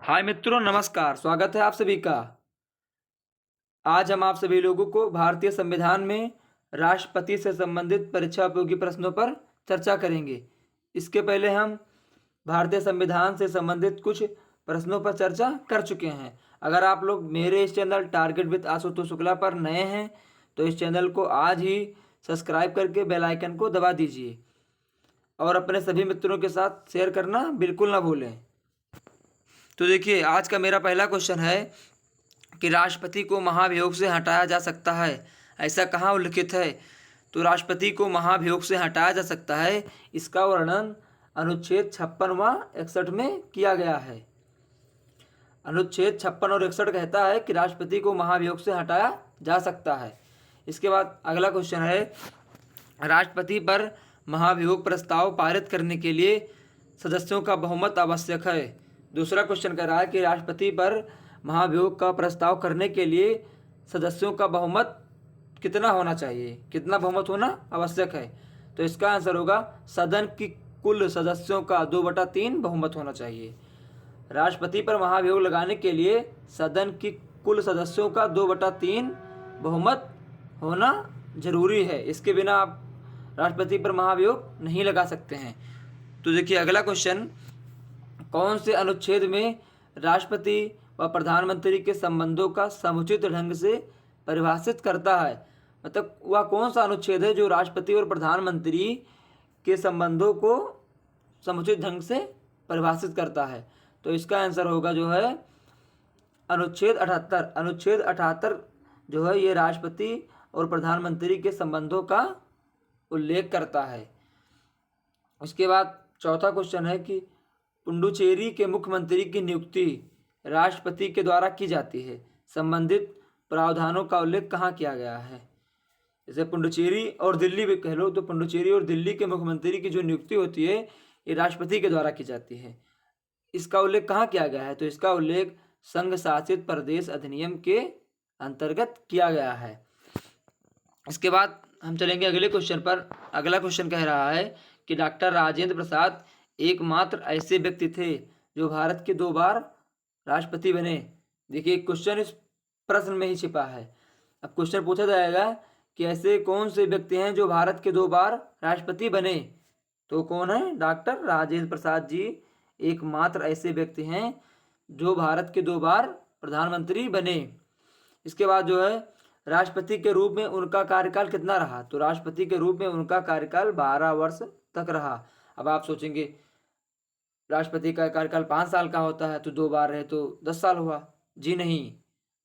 हाय मित्रों, नमस्कार। स्वागत है आप सभी का। आज हम आप सभी लोगों को भारतीय संविधान में राष्ट्रपति से संबंधित परीक्षा उपयोगी प्रश्नों पर चर्चा करेंगे। इसके पहले हम भारतीय संविधान से संबंधित कुछ प्रश्नों पर चर्चा कर चुके हैं। अगर आप लोग मेरे इस channel target with Ashutosh Shukla पर नए हैं तो इस चैनल को आज ही सब्सक्राइब करके बेल आइकन को दबा दीजिए और अपने सभी मित्रों के साथ शेयर करना बिल्कुल ना भूलें। तो देखिए, आज का मेरा पहला क्वेश्चन है कि राष्ट्रपति को महाभियोग से हटाया जा सकता है, ऐसा कहाँ उल्लिखित है। तो राष्ट्रपति को महाभियोग से हटाया जा सकता है, इसका वर्णन अनुच्छेद 56 व 61 में किया गया है। अनुच्छेद 56 और 61 कहता है कि राष्ट्रपति को महाभियोग से हटाया जा सकता है। इसके बाद अगला क्वेश्चन है, राष्ट्रपति पर महाभियोग प्रस्ताव पारित करने के लिए सदस्यों का बहुमत आवश्यक है। दूसरा क्वेश्चन कह रहा है कि राष्ट्रपति पर महाभियोग का प्रस्ताव करने के लिए सदस्यों का बहुमत कितना होना चाहिए, कितना बहुमत होना आवश्यक है। तो इसका आंसर होगा सदन की कुल सदस्यों का 2/3 बहुमत होना चाहिए। राष्ट्रपति पर महाभियोग लगाने के लिए सदन की कुल सदस्यों का 2/3 बहुमत होना जरूरी है। इसके बिना आप राष्ट्रपति पर महाभियोग नहीं लगा सकते हैं। तो देखिए अगला क्वेश्चन, कौन से अनुच्छेद में राष्ट्रपति व प्रधानमंत्री के संबंधों का समुचित ढंग से परिभाषित करता है। मतलब वह कौन सा अनुच्छेद है जो राष्ट्रपति और प्रधानमंत्री के संबंधों को समुचित ढंग से परिभाषित करता है। तो इसका आंसर होगा जो है अनुच्छेद 78। अनुच्छेद 78 जो है ये राष्ट्रपति और प्रधानमंत्री के संबंधों का उल्लेख करता है। उसके बाद चौथा क्वेश्चन है कि पुडुचेरी के मुख्यमंत्री की नियुक्ति राष्ट्रपति के द्वारा की जाती है, संबंधित प्रावधानों का उल्लेख कहाँ किया गया है। जैसे पुडुचेरी और दिल्ली भी कह लो, तो पुडुचेरी और दिल्ली के मुख्यमंत्री की जो नियुक्ति होती है ये राष्ट्रपति के द्वारा की जाती है। इसका उल्लेख कहाँ किया गया है, तो इसका उल्लेख संघ शासित प्रदेश अधिनियम के अंतर्गत किया गया है। इसके बाद हम चलेंगे अगले क्वेश्चन पर। अगला क्वेश्चन कह रहा है कि डॉक्टर राजेंद्र प्रसाद एकमात्र ऐसे व्यक्ति थे जो भारत के 2 बार राष्ट्रपति बने। देखिए क्वेश्चन इस प्रश्न में ही छिपा है। अब क्वेश्चन पूछा जाएगा कि ऐसे कौन से व्यक्ति हैं जो भारत के 2 बार राष्ट्रपति बने। तो कौन है, डॉक्टर राजेंद्र प्रसाद जी एकमात्र ऐसे व्यक्ति हैं जो भारत के 2 बार प्रधानमंत्री बने। इसके बाद जो है राष्ट्रपति के रूप में उनका कार्यकाल कितना रहा। तो राष्ट्रपति के रूप में उनका कार्यकाल 12 वर्ष तक रहा। अब आप सोचेंगे राष्ट्रपति का कार्यकाल 5 साल का होता है तो 2 बार रहे तो 10 साल हुआ। जी नहीं,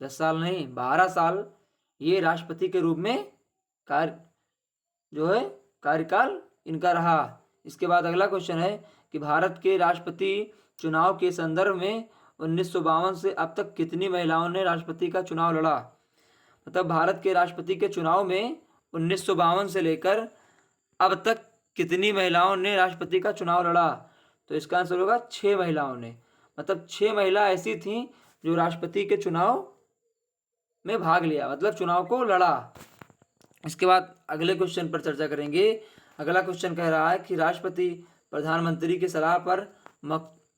10 साल नहीं, 12 साल ये राष्ट्रपति के रूप में कार्यकाल इनका रहा। इसके बाद अगला क्वेश्चन है कि भारत के राष्ट्रपति चुनाव के संदर्भ में 1952 से अब तक कितनी महिलाओं ने राष्ट्रपति का चुनाव लड़ा। मतलब भारत के राष्ट्रपति के चुनाव में 1952 से लेकर अब तक कितनी महिलाओं ने राष्ट्रपति का चुनाव लड़ा। तो इसका आंसर होगा 6 महिलाओं ने। मतलब 6 महिला ऐसी थीं जो राष्ट्रपति के चुनाव में भाग लिया, मतलब चुनाव को लड़ा। इसके बाद अगले क्वेश्चन पर चर्चा करेंगे। अगला क्वेश्चन कह रहा है कि राष्ट्रपति प्रधानमंत्री की सलाह पर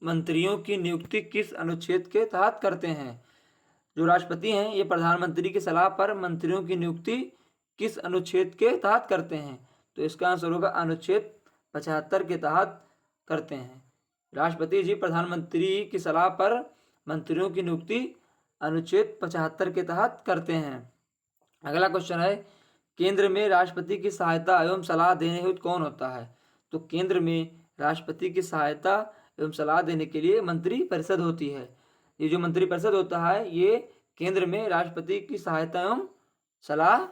मंत्रियों की नियुक्ति किस अनुच्छेद के तहत करते हैं। जो राष्ट्रपति हैं ये प्रधानमंत्री की सलाह पर मंत्रियों की नियुक्ति किस अनुच्छेद के तहत करते हैं। तो इसका आंसर होगा अनुच्छेद 75 के तहत करते हैं। राष्ट्रपति जी प्रधानमंत्री की सलाह पर मंत्रियों की नियुक्ति अनुच्छेद 75 के तहत करते हैं। अगला क्वेश्चन है, केंद्र में राष्ट्रपति की सहायता एवं सलाह देने हेतु कौन होता है। तो केंद्र में राष्ट्रपति की सहायता एवं सलाह देने के लिए मंत्री परिषद होती है। ये जो मंत्री परिषद होता है ये केंद्र में राष्ट्रपति की सहायता एवं सलाह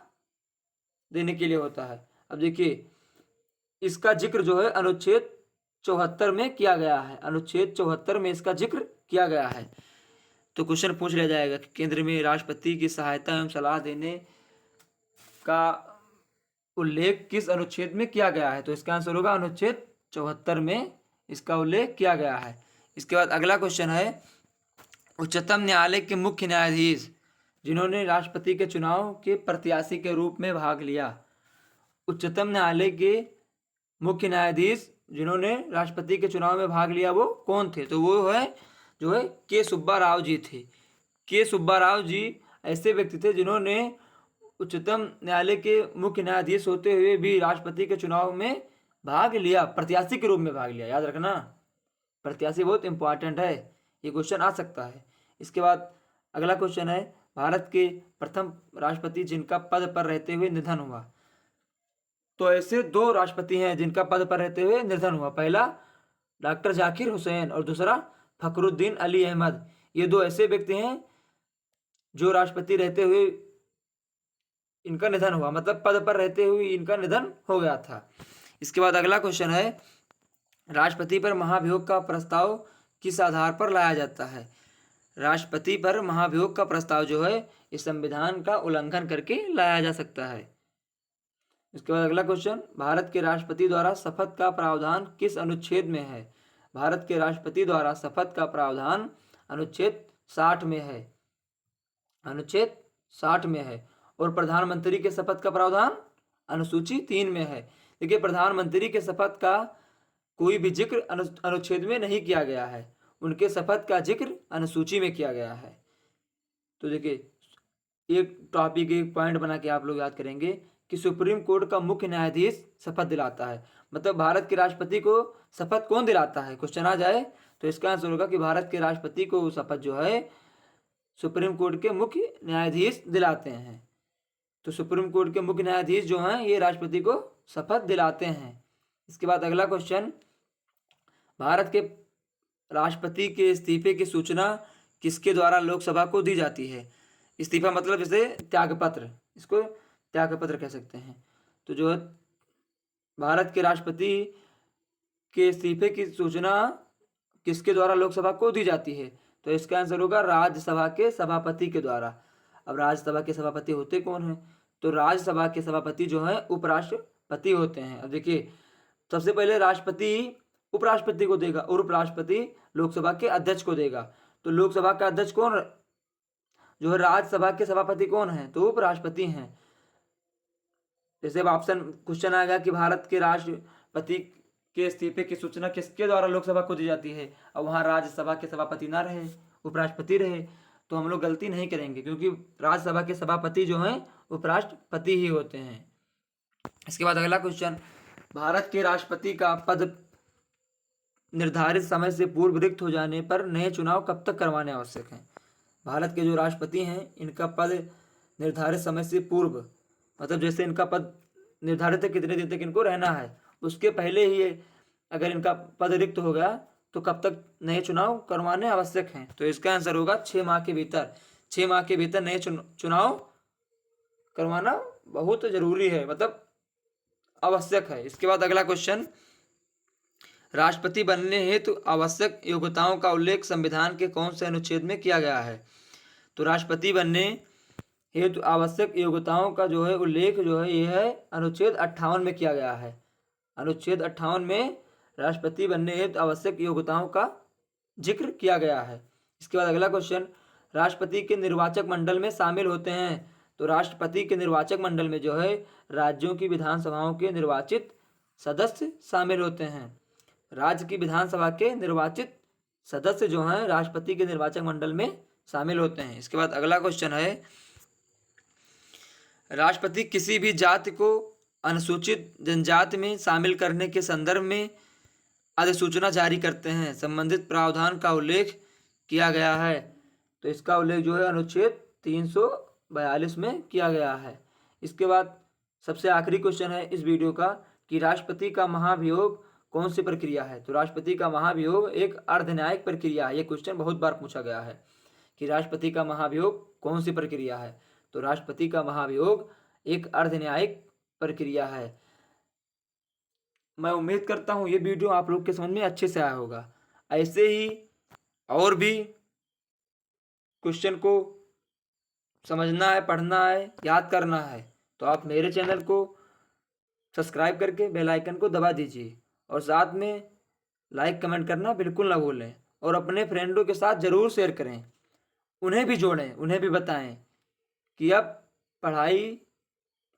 देने के लिए होता है। अब देखिए इसका जिक्र जो है अनुच्छेद 74 में किया गया है। अनुच्छेद 74 में इसका जिक्र किया गया है। तो क्वेश्चन पूछ लिया जाएगा कि केंद्र में राष्ट्रपति की सहायता एवं सलाह देने का उल्लेख किस अनुच्छेद में किया गया है। तो इसका आंसर होगा अनुच्छेद 74 में इसका उल्लेख किया गया है। इसके बाद अगला क्वेश्चन है, उच्चतम न्यायालय के मुख्य न्यायाधीश जिन्होंने राष्ट्रपति के चुनाव के प्रत्याशी के रूप में भाग लिया। उच्चतम न्यायालय के मुख्य न्यायाधीश जिन्होंने राष्ट्रपति के चुनाव में भाग लिया वो कौन थे। तो वो है जो है के सुब्बा राव जी थे। के सुब्बा राव जी ऐसे व्यक्ति थे जिन्होंने उच्चतम न्यायालय के मुख्य न्यायाधीश होते हुए भी राष्ट्रपति के चुनाव में भाग लिया, प्रत्याशी के रूप में भाग लिया। याद रखना, प्रत्याशी बहुत इंपॉर्टेंट है, ये क्वेश्चन आ सकता है। इसके बाद अगला क्वेश्चन है, भारत के प्रथम राष्ट्रपति जिनका पद पर रहते हुए निधन हुआ। तो ऐसे दो राष्ट्रपति हैं जिनका पद पर रहते हुए निधन हुआ। पहला डॉक्टर जाकिर हुसैन और दूसरा फखरुद्दीन अली अहमद। ये दो ऐसे व्यक्ति हैं जो राष्ट्रपति रहते हुए इनका निधन हुआ, मतलब पद पर रहते हुए इनका निधन हो गया था। इसके बाद अगला क्वेश्चन है, राष्ट्रपति पर महाभियोग का प्रस्ताव किस आधार पर लाया जाता है। राष्ट्रपति पर महाभियोग का प्रस्ताव जो है इस संविधान का उल्लंघन करके लाया जा सकता है। इसके बाद अगला क्वेश्चन, भारत के राष्ट्रपति द्वारा शपथ का प्रावधान किस अनुच्छेद में है। भारत के राष्ट्रपति द्वारा शपथ का प्रावधान अनुच्छेद 60 में है, अनुच्छेद 60 में है। और प्रधानमंत्री के शपथ का प्रावधान अनुसूची 3 में है। देखिए, प्रधानमंत्री के शपथ का कोई भी जिक्र अनुच्छेद में नहीं किया गया है, उनके शपथ का जिक्र अनुसूची में किया गया है। तो देखिए, एक टॉपिक एक पॉइंट बना के आप लोग याद करेंगे कि सुप्रीम कोर्ट का मुख्य न्यायाधीश शपथ दिलाता है, मतलब भारत के राष्ट्रपति को शपथ कौन दिलाता है, क्वेश्चन आ जाए तो इसका आंसर होगा कि भारत के राष्ट्रपति को शपथ जो है सुप्रीम कोर्ट के मुख्य न्यायाधीश दिलाते हैं। तो सुप्रीम कोर्ट के मुख्य न्यायाधीश जो हैं ये राष्ट्रपति को शपथ दिलाते हैं। इसके बाद अगला क्वेश्चन, भारत के राष्ट्रपति के इस्तीफे की सूचना किसके द्वारा लोकसभा को दी जाती है। इस्तीफा मतलब जैसे त्यागपत्र, इसको त्यागपत्र कह सकते हैं। तो जो भारत के राष्ट्रपति के इस्तीफे की सूचना किसके द्वारा लोकसभा को दी जाती है, तो इसका आंसर होगा राज्यसभा के सभापति के द्वारा। अब राज्यसभा के सभापति होते कौन हैं, तो राज्यसभा के सभापति जो है उपराष्ट्रपति होते हैं। अब देखिए, सबसे पहले राष्ट्रपति उपराष्ट्रपति को देगा और उपराष्ट्रपति लोकसभा के अध्यक्ष को देगा। तो लोकसभा का अध्यक्ष कौन जो है, राज्यसभा के सभापति कौन है, तो उपराष्ट्रपति हैं। जैसे अब ऑप्शन क्वेश्चन आएगा कि भारत के राष्ट्रपति के इस्तीफे की सूचना किसके द्वारा लोकसभा को दी जाती है, और वहाँ राज्यसभा के सभापति ना रहे, उपराष्ट्रपति रहे, तो हम लोग गलती नहीं करेंगे, क्योंकि राज्यसभा के सभापति जो हैं उपराष्ट्रपति ही होते हैं। इसके बाद अगला क्वेश्चन, भारत के राष्ट्रपति का पद निर्धारित समय से पूर्व रिक्त हो जाने पर नए चुनाव कब तक करवाने आवश्यक हैं। भारत के जो राष्ट्रपति हैं इनका पद निर्धारित समय से पूर्व, मतलब जैसे इनका पद निर्धारित है कितने दिन तक इनको रहना है, उसके पहले ही अगर इनका पद रिक्त हो गया तो कब तक नए चुनाव करवाने आवश्यक हैं। तो इसका आंसर होगा 6 माह के भीतर। 6 माह के भीतर नए चुनाव करवाना बहुत जरूरी है, मतलब आवश्यक है। इसके बाद अगला क्वेश्चन, राष्ट्रपति बनने हेतु आवश्यक योग्यताओं का उल्लेख संविधान के कौन से अनुच्छेद में किया गया है। तो राष्ट्रपति बनने हेतु आवश्यक योग्यताओं का जो है उल्लेख जो है यह है अनुच्छेद 58 में किया गया है। अनुच्छेद 58 में राष्ट्रपति बनने हेतु आवश्यक योग्यताओं का जिक्र किया गया है। इसके बाद अगला क्वेश्चन, राष्ट्रपति के निर्वाचक मंडल में शामिल होते हैं। तो राष्ट्रपति के निर्वाचक मंडल में जो है राज्यों की विधानसभाओं के निर्वाचित सदस्य शामिल होते हैं। राज्य की विधानसभा के निर्वाचित सदस्य जो हैं राष्ट्रपति के निर्वाचक मंडल में शामिल होते हैं। इसके बाद अगला क्वेश्चन है, राष्ट्रपति किसी भी जाति को अनुसूचित जनजाति में शामिल करने के संदर्भ में अधिसूचना जारी करते हैं। संबंधित प्रावधान का उल्लेख किया गया है। तो इसका उल्लेख जो है अनुच्छेद 342 में किया गया है। इसके बाद सबसे आखिरी क्वेश्चन है इस वीडियो का कि राष्ट्रपति का महाभियोग कौन सी प्रक्रिया है। तो राष्ट्रपति का महाभियोग एक अर्धन्यायिक प्रक्रिया है। ये क्वेश्चन बहुत बार पूछा गया है कि राष्ट्रपति का महाभियोग कौन सी प्रक्रिया है। तो राष्ट्रपति का महाभियोग एक अर्धन्यायिक प्रक्रिया है। मैं उम्मीद करता हूँ ये वीडियो आप लोग के समझ में अच्छे से आया होगा। ऐसे ही और भी क्वेश्चन को समझना है, पढ़ना है, याद करना है तो आप मेरे चैनल को सब्सक्राइब करके बेल आइकन को दबा दीजिए और साथ में लाइक कमेंट करना बिल्कुल ना भूलें और अपने फ्रेंडों के साथ ज़रूर शेयर करें, उन्हें भी जोड़ें, उन्हें भी बताएं कि अब पढ़ाई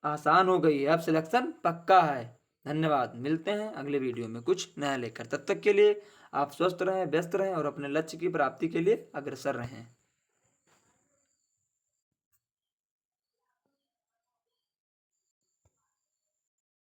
आसान हो गई है, अब सिलेक्शन पक्का है। धन्यवाद, मिलते हैं अगले वीडियो में कुछ नया लेकर, तब तक के लिए आप स्वस्थ रहें, व्यस्त रहें और अपने लक्ष्य की प्राप्ति के लिए अग्रसर रहें।